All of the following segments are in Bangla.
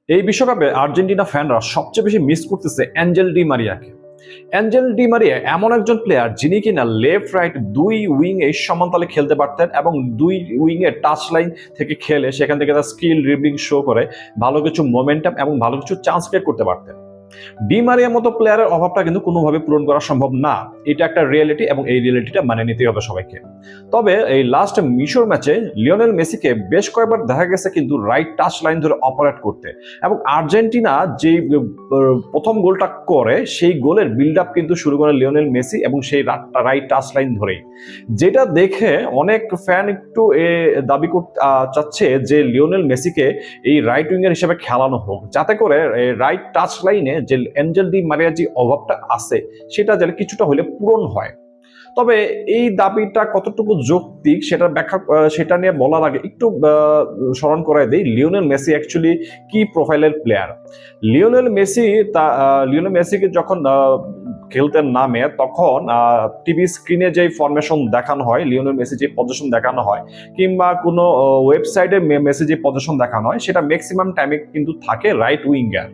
এই বিশ্বকাপে আর্জেন্টিনা ফ্যানরা সবচেয়ে বেশি মিস করতেছে অ্যাঞ্জেল ডি মারিয়াকে। অ্যাঞ্জেল ডি মারিয়া এমন একজন প্লেয়ার যিনি কিনা লেফট রাইট দুই উইং এ সমানতালে খেলতে পারতেন এবং দুই উইং এর টাচ লাইন থেকে খেলে সেখান থেকে তার স্কিল ড্রিবলিং শো করে ভালো কিছু মোমেন্টাম এবং ভালো কিছু চান্স ক্রিয়েট করতে পারতেন। ডি মারিয়ার মতো প্লেয়ারের অভাবটা কিন্তু কোনোভাবে পূরণ করা সম্ভব না, এটা একটা রিয়েলিটি এবং এই রিয়েলিটিটা মানে নিতেই হবে সবাইকে। তবে এই লাস্ট মিশর ম্যাচে লিওনেল মেসিকে বেশ কয়েকবার দেখা গেছে কিন্তু রাইট টাচ লাইন ধরে অপারেট করতে, এবং আর্জেন্টিনা যে প্রথম গোলটা করে সেই গোলের বিল্ড আপ কিন্তু শুরু করে লিওনেল মেসি এবং সেই রাইট টাচ লাইন ধরেই, যেটা দেখে অনেক ফ্যান একটু দাবি করতে চাচ্ছে যে লিওনেল মেসিকে এই রাইট উইঙ্গার হিসেবে খেলানো হোক, যাতে করে রাইট টাচ লাইনে যে অ্যাঞ্জেল ডি মারিয়ার যে অভাবটা আছে সেটা যেন কিছুটা হলে পূরণ হয়। তবে এই দাবিটা কতটুকু যৌক্তিক সেটা নিয়ে বলার আগে একটু স্মরণ করাই দেই লিওনেল মেসি অ্যাকচুয়ালি কি প্রোফাইলের প্লেয়ার। লিওনেল মেসিকে যখন খেলতে নামে তখন টিভি স্ক্রিনে যে ফরমেশন দেখানো হয়, লিওনেল মেসি যে পজিশন দেখানো হয় কিংবা কোনো ওয়েবসাইটে মেসি যে পজিশন দেখানো হয় সেটা ম্যাক্সিমাম টাইমে কিন্তু থাকে রাইট উইঙ্গার।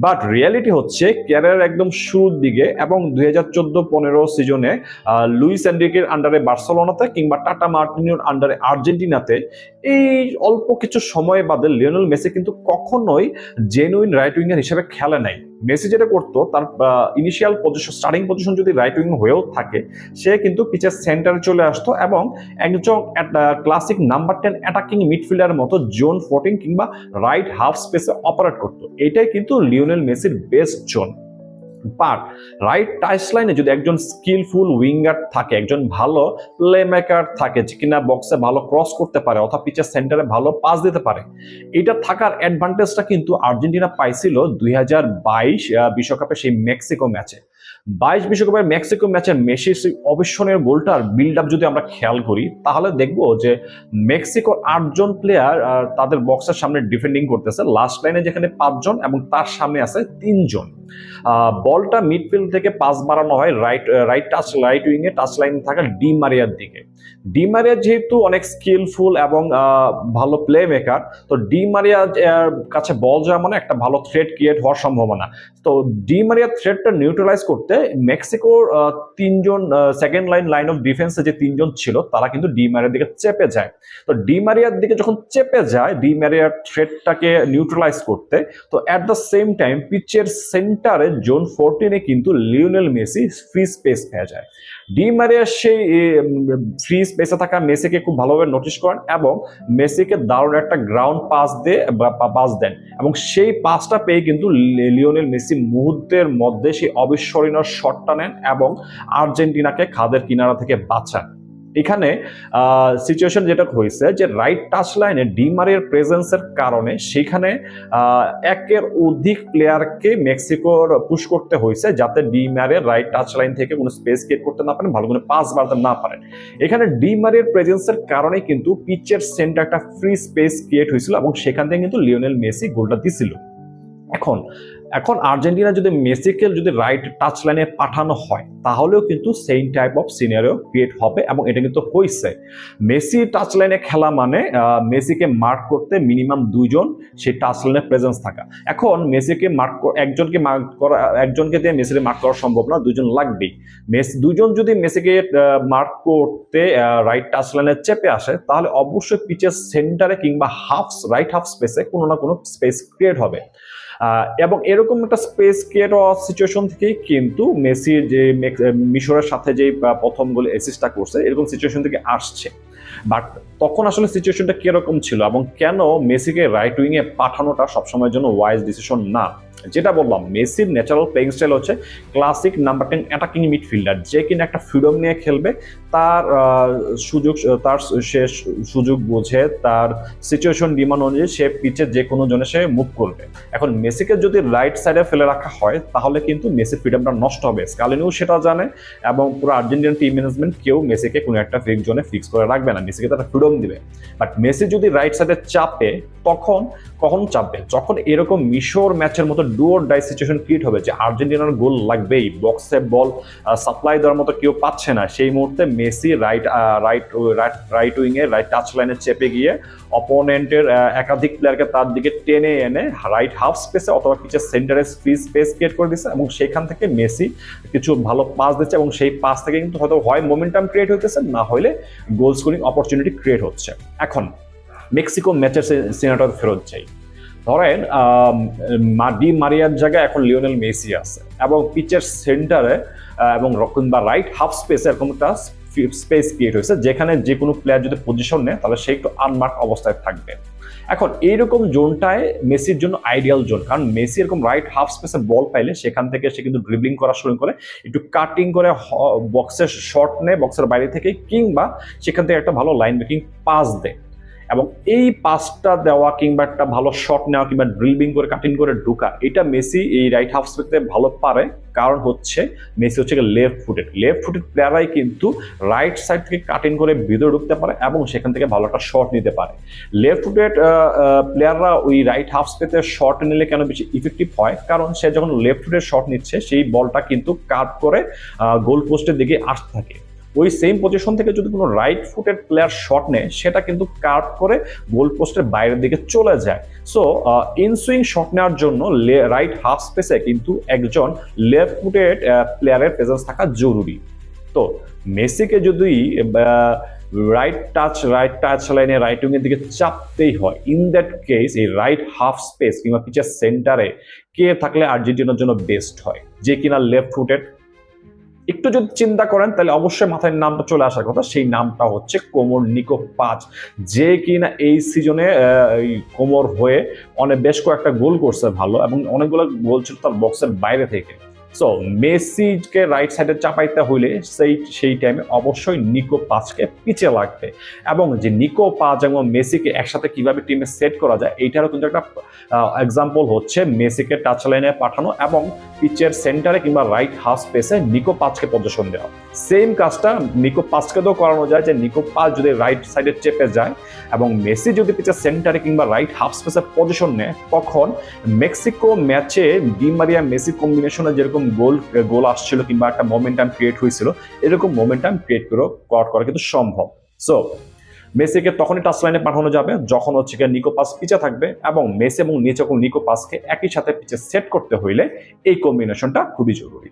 বাট রিয়ালিটি হচ্ছে ক্যারিয়ার একদম শুরুর দিকে এবং 2014-15 সিজনে লুইস এনরিকের আন্ডারে বার্সেলোনাতে কিংবা টাটা মার্টিনোর আন্ডারে আর্জেন্টিনাতে এই অল্প কিছু সময় বাদে লিওনেল মেসি কিন্তু কখনোই জেনুইন রাইট উইঙ্গার হিসেবে খেলে নাই। মেসি যেটা করতো তার ইনিশিয়াল পজিশন স্টার্টিং পজিশন যদি রাইট উইং হয়েও থাকে সে কিন্তু পিচের সেন্টারে চলে আসতো এবং একজন ক্লাসিক নাম্বার 10 অ্যাটাকিং মিডফিল্ডার মতো জোন 14 কিংবা রাইট হাফ স্পেসে অপারেট করতো। এটাই কিন্তু লিওনেল মেসির best zone. But right touch লাইনে যদি একজন স্কিলফুল উইঙ্গার থাকে, একজন ভালো প্লে মেকার থাকে যে কিনা বক্সে ভালো ক্রস করতে পারে অথবা পিচের সেন্টারে ভালো পাস দিতে পারে, এটা থাকার অ্যাডভান্টেজটা কিন্তু আর্জেন্টিনা পাইছিল 2022 বিশ্বকাপে সেই মেক্সিকো ম্যাচে। 22 বিশ্বকাপের মেক্সিকো ম্যাচে মেসির সেই অবিস্মরণীয় গোলটার বিল্ড আপ যদি আমরা খেয়াল করি তাহলে দেখবো যে মেক্সিকোর 8জন প্লেয়ার তাদের বক্সের সামনে ডিফেন্ডিং করতেছে, লাস্ট লাইনে যেখানে 5 জন এবং তার সামনে আছে 3 জন। বলটা মিডফিল্ড থেকে পাস বাড়ানো হয় রাইট উইংয়ে টাচ লাইন থাকা ডি মারিয়ার দিকে। ডি মারিয়া যেহেতু অনেক স্কিলফুল এবং ভালো প্লে মেকার, তো ডি মারিয়ার কাছে বল যাওয়া মানে একটা ভালো থ্রেট ক্রিয়েট হওয়ার সম্ভাবনা। তো ডি মারিয়ার থ্রেটটা নিউট্রালাইজ করতে মেক্সিকোর 3জন সেকেন্ড লাইন অফ ডিফেন্সে যে 3জন ছিল তারা কিন্তু ডি মারিয়ার দিকে চেপে যায়। তো ডি মারিয়ার দিকে যখন চেপে যায় ডি মারিয়ার থ্রেটটাকে নিউট্রালাইজ করতে, তো অ্যাট দ্য সেম টাইম পিচের সেন্টারে জোন 14-এ কিন্তু লিওনেল মেসি ফ্রি স্পেস পেয়ে যায়। ডি মারিয়া সেই ফ্রি স্পেসে থাকা মেসিকে খুব ভালোভাবে নোটিশ করেন এবং মেসিকে দারুণ একটা গ্রাউন্ড পাস দেন এবং সেই পাসটা পেয়ে কিন্তু লিওনেল মেসি মুহূর্তের মধ্যে সেই অবিস্মরণীয় শটটা নেন এবং আর্জেন্টিনাকে খাদের কিনারা থেকে বাঁচান। এখানে সিচুয়েশন যেটা হয়েছে যে রাইট টাচ লাইনে ডি মারিয়ার প্রেজেন্সের কারণে সেখানে একের অধিক প্লেয়ারকে মেক্সিকোর পুশ করতে হয়েছে যাতে ডি মারিয়ার রাইট টাচ লাইন থেকে কোনো স্পেস ক্রিয়েট করতে না পারেন, ভালো করে পাস বাড়াতে না পারেন। এখানে ডি মারিয়ার প্রেজেন্সের কারণে কিন্তু পিচের সেন্টার একটা ফ্রি স্পেস ক্রিয়েট হয়েছিল এবং সেখান থেকে কিন্তু লিওনেল মেসি গোলটা দিছিল। এখন আর্জেন্টিনা যদি মেসিকে যদি রাইট টাচ লাইনে পাঠানো হয় তাহলেও কিন্তু same type of scenario create হবে এবং এটা কিন্তু হয়েছে। মেসি টাচ লাইনে খেলা মানে মেসিকে মার্ক করতে মিনিমাম 2 জন সেই টাচ লাইনে প্রেজেন্স থাকা। এখন মেসিকে একজনকে দিয়ে মেসিকে মার্ক করা সম্ভব না, 2 জন লাগবেই। 2 জন যদি মেসিকে মার্ক করতে রাইট টাচ লাইনে চেপে আসে তাহলে অবশ্যই পিচের সেন্টারে কিংবা রাইট হাফ স্পেসে কোনো না কোনো স্পেস ক্রিয়েট হবে এবং এরকম একটা স্পেস ক্রিয়েট হওয়ার সিচুয়েশন থেকেই কিন্তু মেসির যে মিশরের সাথে যে প্রথম গোলে অ্যাসিস্টটা করছে এরকম সিচুয়েশন থেকে আসছে। বাট তখন আসলে সিচুয়েশনটা কিরকম ছিল এবং কেন মেসিকে রাইট উইংয়ে পাঠানোটা সবসময়ের জন্য ওয়াইজ ডিসিশন না। যেটা বললাম, মেসির ন্যাচারাল প্লেইং স্টাইল হচ্ছে ক্লাসিক নাম্বার 10 অ্যাটাকিং মিডফিল্ডার যে কিনা একটা ফ্রিডম নিয়ে খেলবে, তার সুযোগ বুঝে তার সিচুয়েশন ডিমান্ড অনুযায়ী সে পিচের যে কোনো জনে সে মুভ করবে। এখন মেসিকে যদি রাইট সাইডে ফেলে রাখা হয় তাহলে কিন্তু মেসির ফ্রিডমটা নষ্ট হবে। স্কালিনিও সেটা জানে এবং পুরো আর্জেন্টিনান টিম ম্যানেজমেন্ট কেউ মেসিকে কোনো একটা ফিক্স জোনে ফিক্স করে রাখবে না, মেসিকে তারা ফ্রিডম দিবে। বাট মেসি যদি রাইট সাইডে চাপে তখন কখন চাপবে? যখন এরকম মিশর ম্যাচের মতো do or die situation create হবে যে আর্জেন্টিনার গোল লাগবেই, বক্সে বল সাপ্লাই দেওয়ার মতো কেউ পাচ্ছে না, সেই মুহূর্তে মেসি রাইট উইং এ রাইট টাচ লাইনে চেপে গিয়ে অপোনেন্টের একাধিক প্লেয়ারকে তার দিকে টেনে এনে রাইট হাফ স্পেসে অথবা পিচের সেন্টারে ফ্রি স্পেস ক্রিয়েট করে দিচ্ছে, এবং সেখান থেকে মেসি কিছু ভালো পাস দিচ্ছে, এবং সেই পাস থেকে কিন্তু হয়তো হয় মোমেন্টাম ক্রিয়েট হইতেছে, না হলে গোল স্কোরিং অপরচুনিটি ক্রিয়েট হচ্ছে। এখন মেক্সিকো ম্যাচের সিনেমাটা ফেরত যাই। ধরেন ডি মারিয়ার জায়গায় এখন লিওনেল মেসি আছে, এবং পিচের সেন্টারে এবং কিংবা রাইট হাফ স্পেসে এরকম একটা স্পেস ক্রিয়েট হয়েছে যেখানে যে কোনো প্লেয়ার যদি পজিশন নেয় তাহলে সে একটু আনমার্ক অবস্থায় থাকবে। এখন এইরকম জোনটায় মেসির জন্য আইডিয়াল জোন, কারণ মেসি এরকম রাইট হাফ স্পেসে বল পাইলে সেখান থেকে সে কিন্তু ড্রিবলিং করা শুরু করে, একটু কাটিং করে বক্সের শট নেয় বক্সের বাইরে থেকে, কিংবা সেখান থেকে একটা ভালো লাইন মেকিং পাস দেয়, এবং এই পাসটা দেওয়া কিংবা একটা ভালো শট নেওয়া কিংবা ড্রিবলিং করে কাটিং করে ঢুকা, এটা মেসি এই রাইট হাফ স্পেসে ভালো পারে। কারণ হচ্ছে মেসি হচ্ছে লেফট ফুটেড প্লেয়াররাই কিন্তু রাইট সাইড থেকে কাটিং করে ভিতরে ঢুকতে পারে এবং সেখান থেকে ভালো একটা শট নিতে পারে। লেফট ফুটেড প্লেয়াররা ওই রাইট হাফ স্পেসে শট নিলে কেন বেশি ইফেক্টিভ হয়, কারণ সে যখন লেফট ফুটের শট নিচ্ছে সেই বলটা কিন্তু কাট করে গোল পোস্টের দিকে আসতে থাকে। ওই সেম পজিশন থেকে যদি কোনো রাইট ফুটেড প্লেয়ার শট নেয় সেটা কিন্তু কাট করে গোল পোস্টের বাইরের দিকে চলে যায়। সো ইনসুইং শট নেওয়ার জন্য রাইট হাফ স্পেসে কিন্তু একজন লেফট ফুটেড প্লেয়ারের প্রেজেন্স থাকা জরুরি। তো মেসিকে যদি রাইট টাচ লাইনে রাইট উইং এর দিকে চাপতেই হয়, ইন দ্যাট কেস এই রাইট হাফ স্পেস কিংবা পিচের সেন্টারে কে থাকলে আর্জেন্টিনার জন্য বেস্ট হয়, যে কিনা লেফট ফুটেড। একটু যদি চিন্তা করেন তাহলে অবশ্যই মাথায় নামটা চলে আসার কথা, সেই নামটা হচ্ছে কোমর নিকো পাজ, যে কিনা এই সিজনে কোমর হয়ে বেশ কয়েকটা গোল করছে ভালো, এবং অনেকগুলো গোল ছিল তার বক্সের বাইরে থেকে। সো মেসিকে রাইট সাইডে চাপাইতে হইলে সেই টাইমে অবশ্যই নিকো পাজকে পিছে লাগবে, এবং যে নিকো পাজ এবং মেসিকে একসাথে কিভাবে টিমে সেট করা যায় এইটারও কিন্তু একটা এক্সাম্পল হচ্ছে মেসিকে টাচ লাইনে পাঠানো এবং পিচের সেন্টারে কিংবা রাইট হাফ স্পেসে নিকো পাজকে পজিশন দেওয়া। সেম কাজটা নিকো পাজকেও করানো যায়, যে নিকো পাজ যদি রাইট সাইডে চেপে যায় এবং মেসি যদি পিচের সেন্টারে কিংবা রাইট হাফ স্পেসে পজিশন নেয়, তখন মেক্সিকো ম্যাচে ডি মারিয়া মেসি কম্বিনেশনে যেরকম গোল আসছিল কিংবা একটা মোমেন্টাম ক্রিয়েট হয়েছিল, এরকম মোমেন্টাম ক্রিয়েট করা কিন্তু সম্ভব। সো মেসিকে তখনই টাচ লাইনে পাঠানো যাবে যখন হচ্ছে নিকো পাস পিছে থাকবে, এবং মেসি এবং নিকো পাসকে একই সাথে পিছে সেট করতে হইলে এই কম্বিনেশনটা খুবই জরুরি।